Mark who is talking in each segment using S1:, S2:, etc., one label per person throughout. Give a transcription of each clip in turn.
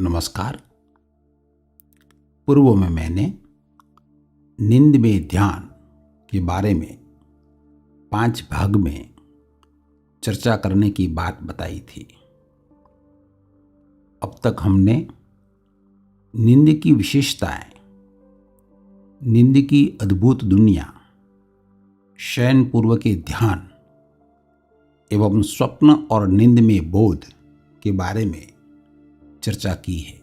S1: नमस्कार। पूर्व में मैंने नींद में ध्यान के बारे में 5 भाग में चर्चा करने की बात बताई थी। अब तक हमने नींद की विशेषताएं, नींद की अद्भुत दुनिया, शयन पूर्व के ध्यान एवं स्वप्न और नींद में बोध के बारे में चर्चा की है।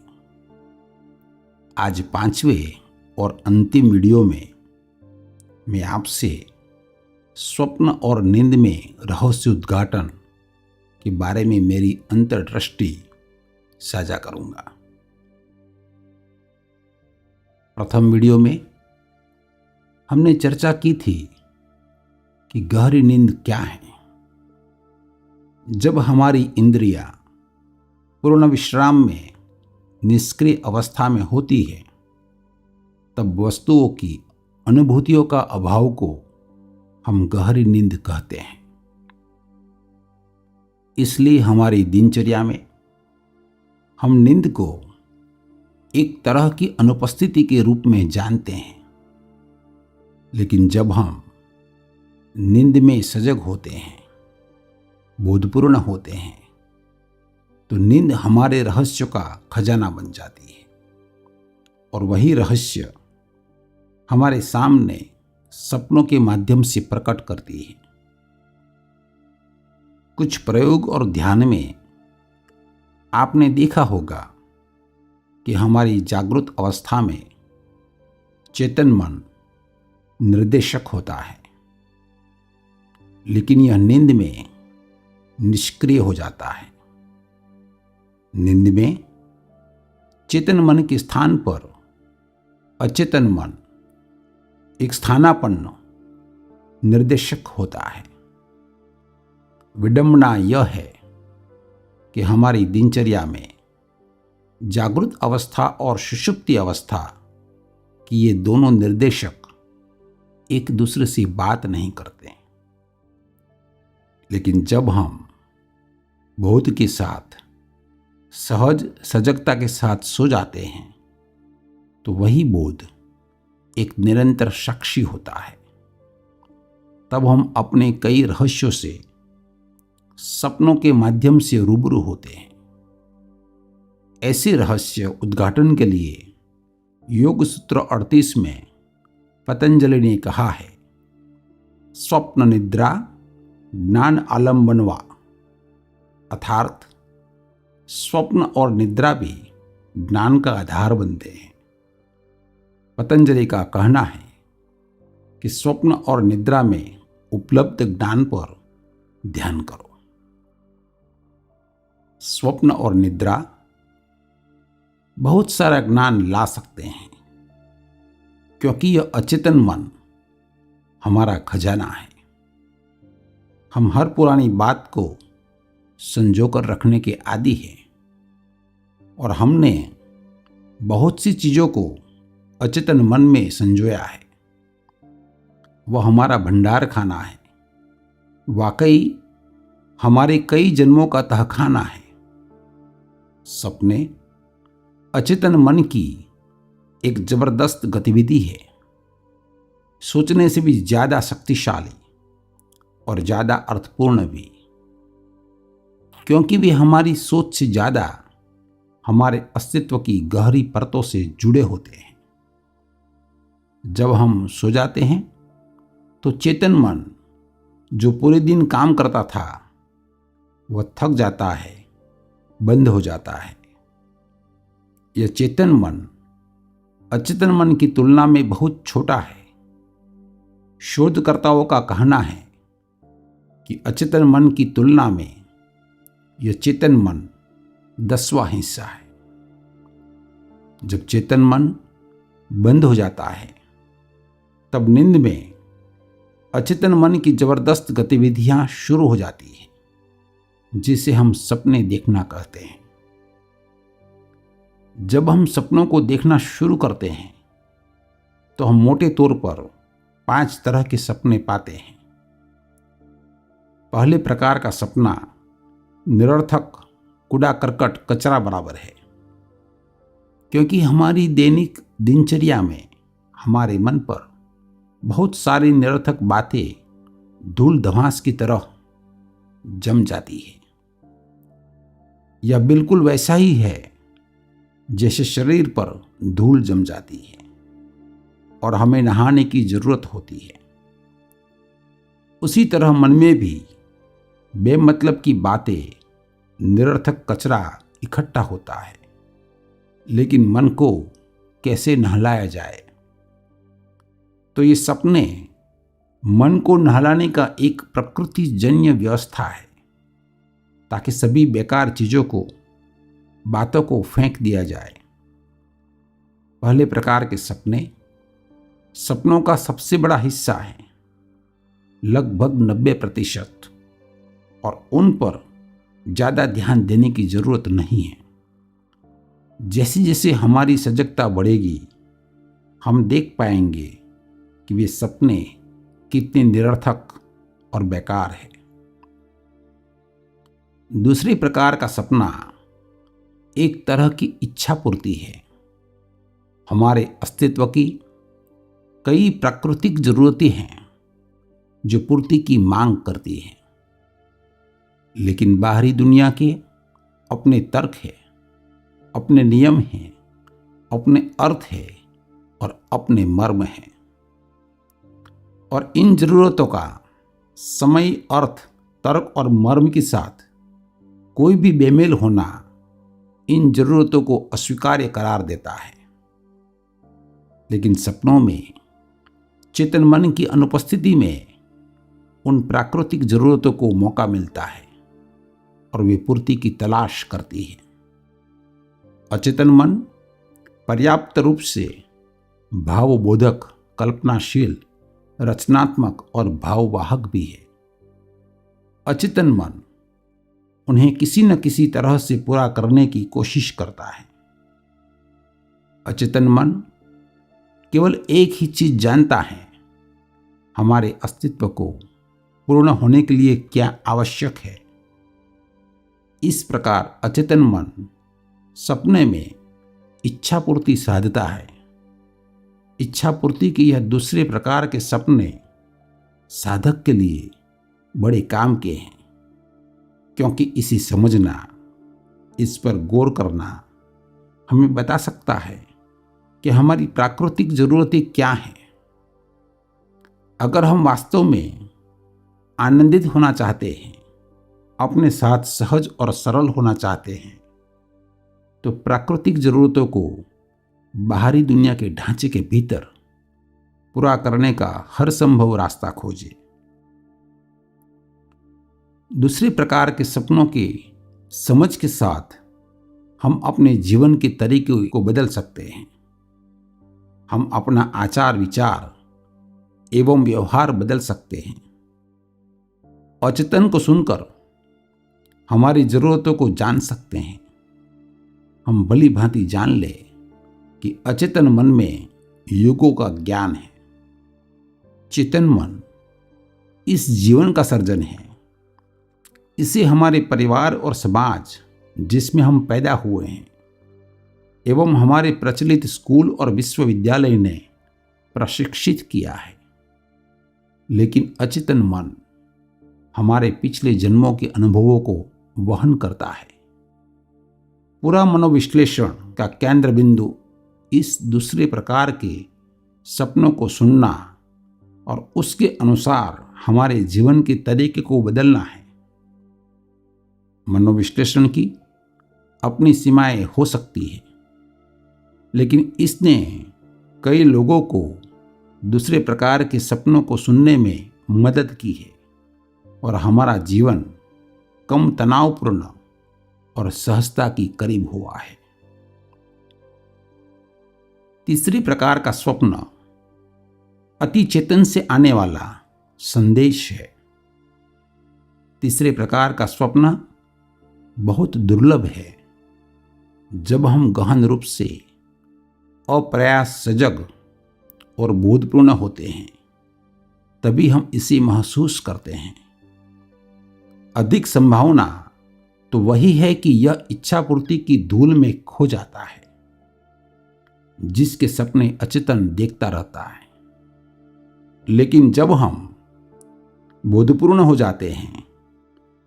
S1: आज 5वें और अंतिम वीडियो में मैं आपसे स्वप्न और नींद में रहस्य उद्घाटन के बारे में मेरी अंतर्दृष्टि साझा करूंगा। प्रथम वीडियो में हमने चर्चा की थी कि गहरी नींद क्या है। जब हमारी इंद्रियां पूर्ण विश्राम में निष्क्रिय अवस्था में होती है, तब वस्तुओं की अनुभूतियों का अभाव को हम गहरी नींद कहते हैं। इसलिए हमारी दिनचर्या में हम नींद को एक तरह की अनुपस्थिति के रूप में जानते हैं, लेकिन जब हम नींद में सजग होते हैं, बोधपूर्ण होते हैं, तो नींद हमारे रहस्य का खजाना बन जाती है और वही रहस्य हमारे सामने सपनों के माध्यम से प्रकट करती है। कुछ प्रयोग और ध्यान में आपने देखा होगा कि हमारी जागृत अवस्था में चेतन मन निर्देशक होता है, लेकिन यह नींद में निष्क्रिय हो जाता है। नींद में चेतन मन के स्थान पर अचेतन मन एक स्थानापन्न निर्देशक होता है। विडंबना यह है कि हमारी दिनचर्या में जागृत अवस्था और सुषुप्ति अवस्था की ये दोनों निर्देशक एक दूसरे से बात नहीं करते, लेकिन जब हम बोध के साथ सहज सजगता के साथ सो जाते हैं, तो वही बोध एक निरंतर साक्षी होता है। तब हम अपने कई रहस्यों से सपनों के माध्यम से रूबरू होते हैं। ऐसे रहस्य उद्घाटन के लिए योग सूत्र 38 में पतंजलि ने कहा है, स्वप्न निद्रा ज्ञान आलम्बनवा, अर्थात स्वप्न और निद्रा भी ज्ञान का आधार बनते हैं। पतंजलि का कहना है कि स्वप्न और निद्रा में उपलब्ध ज्ञान पर ध्यान करो। स्वप्न और निद्रा बहुत सारा ज्ञान ला सकते हैं, क्योंकि यह अचेतन मन हमारा खजाना है। हम हर पुरानी बात को संजोकर रखने के आदी हैं और हमने बहुत सी चीजों को अचेतन मन में संजोया है। वह हमारा भंडार खाना है, वाकई हमारे कई जन्मों का तहखाना है। सपने अचेतन मन की एक जबरदस्त गतिविधि है, सोचने से भी ज्यादा शक्तिशाली और ज्यादा अर्थपूर्ण भी, क्योंकि वे हमारी सोच से ज्यादा हमारे अस्तित्व की गहरी परतों से जुड़े होते हैं। जब हम सो जाते हैं तो चेतन मन जो पूरे दिन काम करता था, वह थक जाता है, बंद हो जाता है। यह चेतन मन अचेतन मन की तुलना में बहुत छोटा है। शोधकर्ताओं का कहना है कि अचेतन मन की तुलना में यह चेतन मन 10वां हिस्सा है। जब चेतन मन बंद हो जाता है, तब नींद में अचेतन मन की जबरदस्त गतिविधियां शुरू हो जाती हैं, जिसे हम सपने देखना कहते हैं। जब हम सपनों को देखना शुरू करते हैं, तो हम मोटे तौर पर 5 तरह के सपने पाते हैं। पहले प्रकार का सपना निरर्थक, कूड़ा करकट, कचरा बराबर है। क्योंकि हमारी दैनिक दिनचर्या में हमारे मन पर बहुत सारी निरर्थक बातें धूल धमास की तरह जम जाती है। यह बिल्कुल वैसा ही है जैसे शरीर पर धूल जम जाती है और हमें नहाने की जरूरत होती है। उसी तरह मन में भी बेमतलब की बातें, निरर्थक कचरा इकट्ठा होता है। लेकिन मन को कैसे नहलाया जाए? तो ये सपने मन को नहलाने का एक प्रकृतिजन्य व्यवस्था है, ताकि सभी बेकार चीजों को, बातों को फेंक दिया जाए। पहले प्रकार के सपने सपनों का सबसे बड़ा हिस्सा है, लगभग 90%, और उन पर ज्यादा ध्यान देने की जरूरत नहीं है। जैसे जैसे हमारी सजगता बढ़ेगी, हम देख पाएंगे कि वे सपने कितने निरर्थक और बेकार है। दूसरे प्रकार का सपना एक तरह की इच्छा पूर्ति है। हमारे अस्तित्व की कई प्राकृतिक जरूरतें हैं जो पूर्ति की मांग करती हैं, लेकिन बाहरी दुनिया के अपने तर्क है, अपने नियम हैं, अपने अर्थ है और अपने मर्म हैं। और इन जरूरतों का समय, अर्थ, तर्क और मर्म के साथ कोई भी बेमेल होना इन जरूरतों को अस्वीकार्य करार देता है। लेकिन सपनों में चेतन मन की अनुपस्थिति में उन प्राकृतिक जरूरतों को मौका मिलता है और वे पूर्ति की तलाश करती है। अचेतन मन पर्याप्त रूप से भावबोधक, कल्पनाशील, रचनात्मक और भाववाहक भी है। अचेतन मन उन्हें किसी न किसी तरह से पूरा करने की कोशिश करता है। अचेतन मन केवल एक ही चीज जानता है, हमारे अस्तित्व को पूर्ण होने के लिए क्या आवश्यक है। इस प्रकार अचेतन मन सपने में इच्छा पूर्ति साधता है। इच्छा पूर्ति के यह दूसरे प्रकार के सपने साधक के लिए बड़े काम के हैं, क्योंकि इसे समझना, इस पर गौर करना हमें बता सकता है कि हमारी प्राकृतिक जरूरतें क्या हैं। अगर हम वास्तव में आनंदित होना चाहते हैं, अपने साथ सहज और सरल होना चाहते हैं, तो प्राकृतिक जरूरतों को बाहरी दुनिया के ढांचे के भीतर पूरा करने का हर संभव रास्ता खोजें। दूसरे प्रकार के सपनों के समझ के साथ हम अपने जीवन के तरीके को बदल सकते हैं। हम अपना आचार विचार एवं व्यवहार बदल सकते हैं। अचेतन को सुनकर हमारी जरूरतों को जान सकते हैं। हम भली भांति जान ले कि अचेतन मन में युगों का ज्ञान है। चेतन मन इस जीवन का सर्जन है। इसे हमारे परिवार और समाज जिसमें हम पैदा हुए हैं एवं हमारे प्रचलित स्कूल और विश्वविद्यालय ने प्रशिक्षित किया है। लेकिन अचेतन मन हमारे पिछले जन्मों के अनुभवों को वहन करता है। पूरा मनोविश्लेषण का केंद्र बिंदु इस दूसरे प्रकार के सपनों को सुनना और उसके अनुसार हमारे जीवन के तरीके को बदलना है। मनोविश्लेषण की अपनी सीमाएं हो सकती है, लेकिन इसने कई लोगों को दूसरे प्रकार के सपनों को सुनने में मदद की है और हमारा जीवन कम तनावपूर्ण और सहजता की करीब हुआ है। तीसरी प्रकार का स्वप्न अति चेतन से आने वाला संदेश है। तीसरे प्रकार का स्वप्न बहुत दुर्लभ है। जब हम गहन रूप से अप्रयास सजग और बोधपूर्ण होते हैं, तभी हम इसे महसूस करते हैं। अधिक संभावना तो वही है कि यह इच्छा पूर्ति की धूल में खो जाता है। जिसके सपने अचेतन देखता रहता है। लेकिन जब हम बोधपूर्ण हो जाते हैं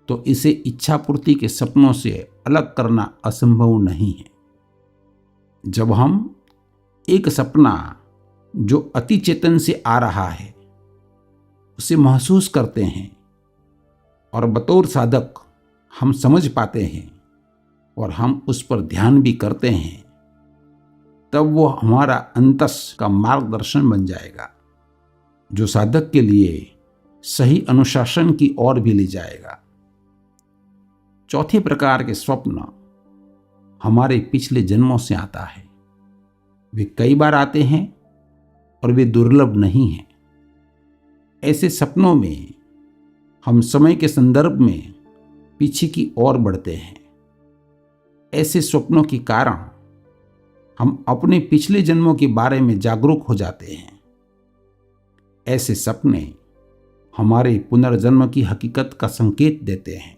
S1: तो इसे इच्छा पूर्ति के सपनों से अलग करना असंभव नहीं है। जब हम एक सपना जो अति चेतन से आ रहा है उसे महसूस करते हैं और बतौर साधक हम समझ पाते हैं और हम उस पर ध्यान भी करते हैं, तब वो हमारा अंतस का मार्गदर्शन बन जाएगा, जो साधक के लिए सही अनुशासन की ओर भी ले जाएगा। चौथे प्रकार के स्वप्न हमारे पिछले जन्मों से आता है। वे कई बार आते हैं और वे दुर्लभ नहीं हैं। ऐसे सपनों में हम समय के संदर्भ में पीछे की ओर बढ़ते हैं। ऐसे स्वप्नों के कारण हम अपने पिछले जन्मों के बारे में जागरूक हो जाते हैं। ऐसे सपने हमारे पुनर्जन्म की हकीकत का संकेत देते हैं।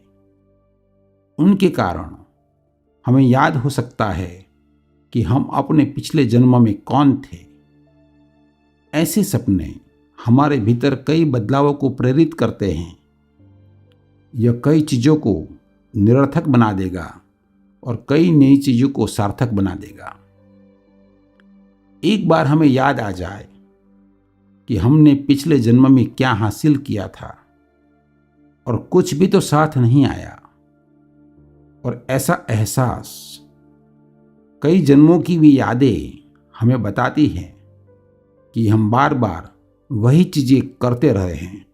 S1: उनके कारण हमें याद हो सकता है कि हम अपने पिछले जन्म में कौन थे। ऐसे सपने हमारे भीतर कई बदलावों को प्रेरित करते हैं। यह कई चीज़ों को निरर्थक बना देगा और कई नई चीज़ों को सार्थक बना देगा। एक बार हमें याद आ जाए कि हमने पिछले जन्म में क्या हासिल किया था और कुछ भी तो साथ नहीं आया, और ऐसा एहसास कई जन्मों की भी यादें हमें बताती हैं कि हम बार बार वही चीजें करते रहे हैं।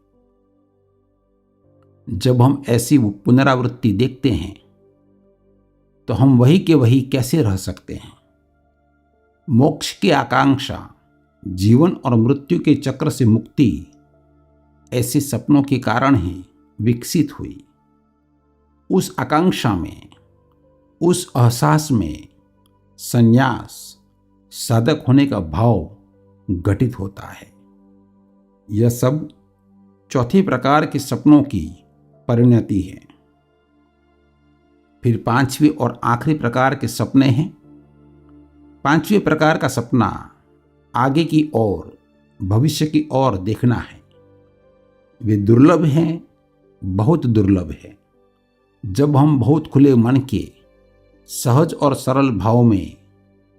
S1: जब हम ऐसी पुनरावृत्ति देखते हैं तो हम वही के वही कैसे रह सकते हैं। मोक्ष की आकांक्षा, जीवन और मृत्यु के चक्र से मुक्ति ऐसे सपनों के कारण ही विकसित हुई। उस आकांक्षा में, उस एहसास में संन्यास, साधक होने का भाव घटित होता है। यह सब चौथे प्रकार के सपनों की परिणति है। फिर पांचवें और आखिरी प्रकार के सपने हैं। पांचवें प्रकार का सपना आगे की ओर, भविष्य की ओर देखना है। वे दुर्लभ हैं, बहुत दुर्लभ है। जब हम बहुत खुले मन के, सहज और सरल भाव में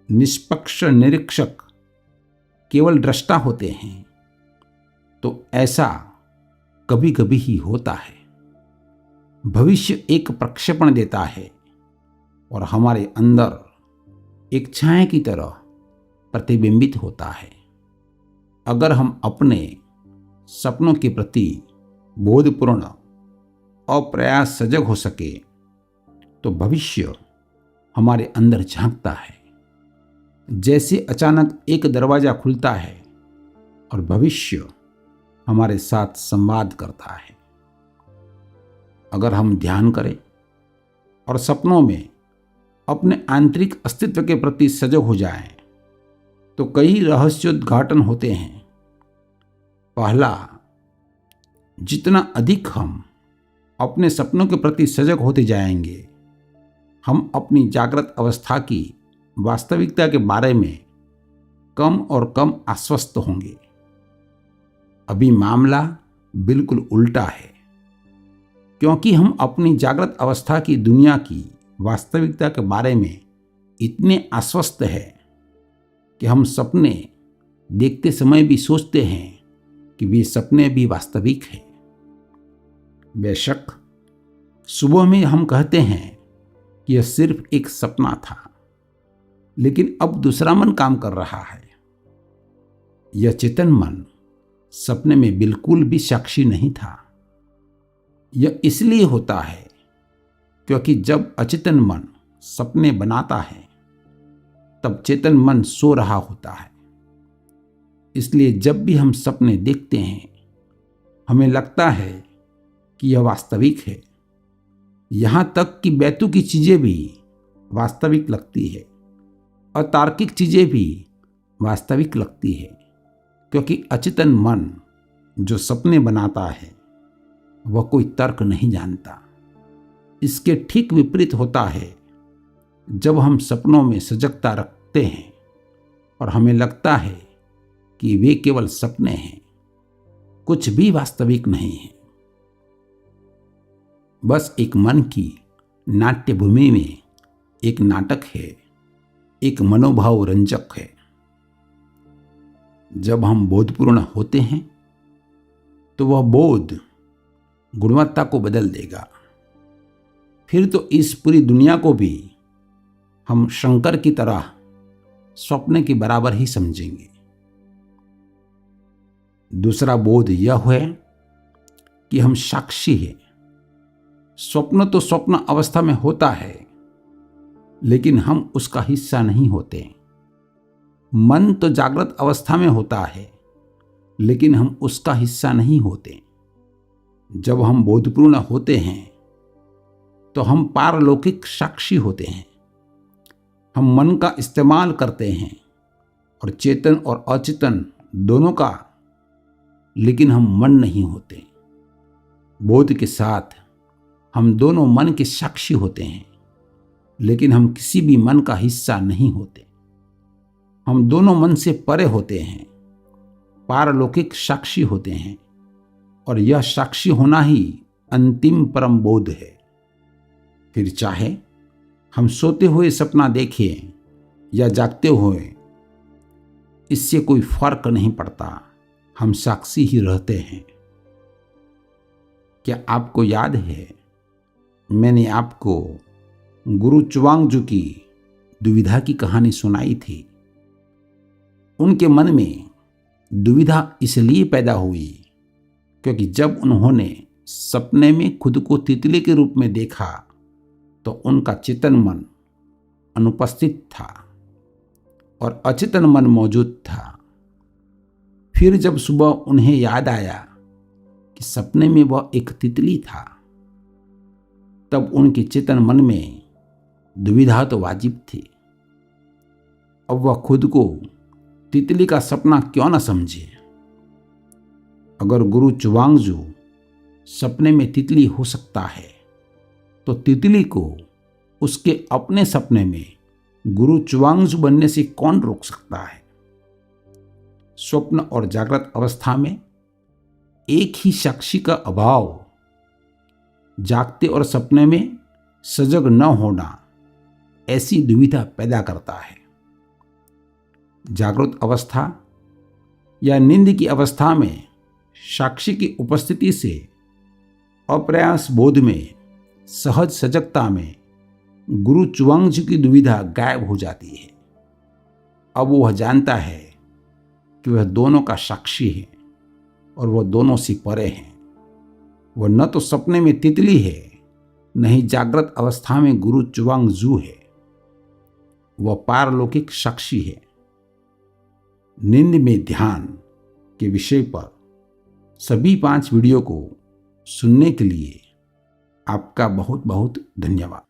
S1: निष्पक्ष निरीक्षक, केवल दृष्टा होते हैं, तो ऐसा कभी कभी ही होता है। भविष्य एक प्रक्षेपण देता है और हमारे अंदर एक छाया की तरह प्रतिबिंबित होता है। अगर हम अपने सपनों के प्रति बोधपूर्ण और प्रयास सजग हो सके तो भविष्य हमारे अंदर झांकता है। जैसे अचानक एक दरवाजा खुलता है और भविष्य हमारे साथ संवाद करता है। अगर हम ध्यान करें और सपनों में अपने आंतरिक अस्तित्व के प्रति सजग हो जाएं, तो कई रहस्योद्घाटन होते हैं। पहला, जितना अधिक हम अपने सपनों के प्रति सजग होते जाएंगे, हम अपनी जागृत अवस्था की वास्तविकता के बारे में कम और कम आश्वस्त होंगे। अभी मामला बिल्कुल उल्टा है, क्योंकि हम अपनी जागृत अवस्था की दुनिया की वास्तविकता के बारे में इतने आश्वस्त हैं कि हम सपने देखते समय भी सोचते हैं कि वे सपने भी वास्तविक हैं। बेशक सुबह में हम कहते हैं कि यह सिर्फ एक सपना था, लेकिन अब दूसरा मन काम कर रहा है। यह चेतन मन सपने में बिल्कुल भी साक्षी नहीं था। यह इसलिए होता है क्योंकि जब अचेतन मन सपने बनाता है तब चेतन मन सो रहा होता है। इसलिए जब भी हम सपने देखते हैं हमें लगता है कि यह वास्तविक है। यहाँ तक कि बेतुकी चीजें भी वास्तविक लगती है, अतार्किक चीजें भी वास्तविक लगती है, क्योंकि अचेतन मन जो सपने बनाता है वह कोई तर्क नहीं जानता। इसके ठीक विपरीत होता है जब हम सपनों में सजगता रखते हैं और हमें लगता है कि वे केवल सपने हैं, कुछ भी वास्तविक नहीं है। बस एक मन की नाट्य भूमि में एक नाटक है, एक मनोभाव रंजक है। जब हम बोधपूर्ण होते हैं तो वह बोध गुणवत्ता को बदल देगा। फिर तो इस पूरी दुनिया को भी हम शंकर की तरह स्वप्न के बराबर ही समझेंगे। दूसरा बोध यह है कि हम साक्षी हैं। स्वप्न तो स्वप्न अवस्था में होता है, लेकिन हम उसका हिस्सा नहीं होते। मन तो जागृत अवस्था में होता है, लेकिन हम उसका हिस्सा नहीं होते। जब हम बोधपूर्ण होते हैं तो हम पारलौकिक साक्षी होते हैं। हम मन का इस्तेमाल करते हैं, और चेतन और अचेतन दोनों का, लेकिन हम मन नहीं होते। बोध के साथ हम दोनों मन के साक्षी होते हैं, लेकिन हम किसी भी मन का हिस्सा नहीं होते। हम दोनों मन से परे होते हैं, पारलौकिक साक्षी होते हैं, और यह साक्षी होना ही अंतिम परम बोध है। फिर चाहे हम सोते हुए सपना देखें या जागते हुए, इससे कोई फर्क नहीं पड़ता, हम साक्षी ही रहते हैं। क्या आपको याद है, मैंने आपको गुरु चुवांगजू की दुविधा की कहानी सुनाई थी। उनके मन में दुविधा इसलिए पैदा हुई क्योंकि जब उन्होंने सपने में खुद को तितली के रूप में देखा तो उनका चेतन मन अनुपस्थित था और अचेतन मन मौजूद था। फिर जब सुबह उन्हें याद आया कि सपने में वह एक तितली था, तब उनके चेतन मन में दुविधा तो वाजिब थी। अब वह खुद को तितली का सपना क्यों न समझे। अगर गुरु चुवांगजू सपने में तितली हो सकता है, तो तितली को उसके अपने सपने में गुरु चुवांगजू बनने से कौन रोक सकता है। स्वप्न और जागृत अवस्था में एक ही साक्षी का अभाव जागते और सपने में सजग न होना ऐसी दुविधा पैदा करता है। जागृत अवस्था या नींद की अवस्था में साक्षी की उपस्थिति से अप्रयास बोध में, सहज सजगता में गुरु चुवांगजू की दुविधा गायब हो जाती है। अब वह जानता है कि वह दोनों का साक्षी है और वह दोनों से परे हैं। वह न तो सपने में तितली है, न ही जागृत अवस्था में गुरु चुवांगजू है। वह पारलौकिक साक्षी है। नींद में ध्यान के विषय पर सभी 5 वीडियो को सुनने के लिए आपका बहुत बहुत धन्यवाद।